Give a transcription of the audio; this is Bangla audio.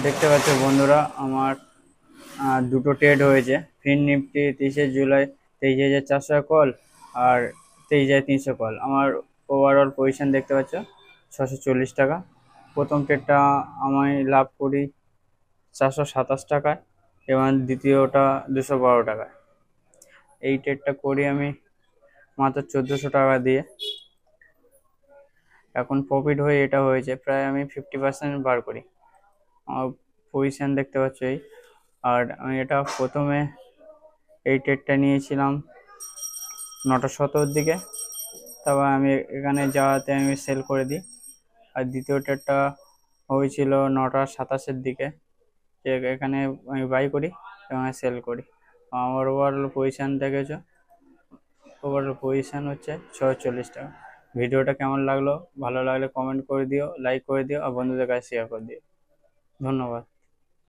দেখতে পাচ্ছ বন্ধুরা, আমার দুটো ট্রেড হয়েছে। ফিন নিফটি 30 জুলাই 23,400 কল, আর 23,300 কল। আমার ওভারঅল পজিশন দেখতে পাচ্ছ 640 টাকা। প্রথম ট্রেডটা আমি লাভ করি 427 টাকায়, এবং দ্বিতীয়টা 212 টাকায়। এই ট্রেডটা করি আমি মাত্র 1400 টাকা দিয়ে। এখন প্রফিট হয়ে এটা হয়েছে, প্রায় আমি 50% বার করি। আমার পজিশন দেখতে পাচ্ছ এই। আর আমি এটা প্রথমে এই ট্রেডটা নিয়েছিলাম 9টা 17 দিকে, তারপর আমি এখানে যাওয়াতে আমি সেল করে দিই। আর দ্বিতীয় ট্রেডটা হয়েছিল 9টা 27 দিকে, যে এখানে আমি বাই করি এবং সেল করি। আমার ওভারঅল পজিশান দেখেছো, ওভারঅল পজিশান হচ্ছে 640 টাকা। ভিডিওটা কেমন লাগলো? ভালো লাগলে কমেন্ট করে দিও, লাইক করে দিও, আর বন্ধুদের কাছে শেয়ার করে দিও। ধন্যবাদ।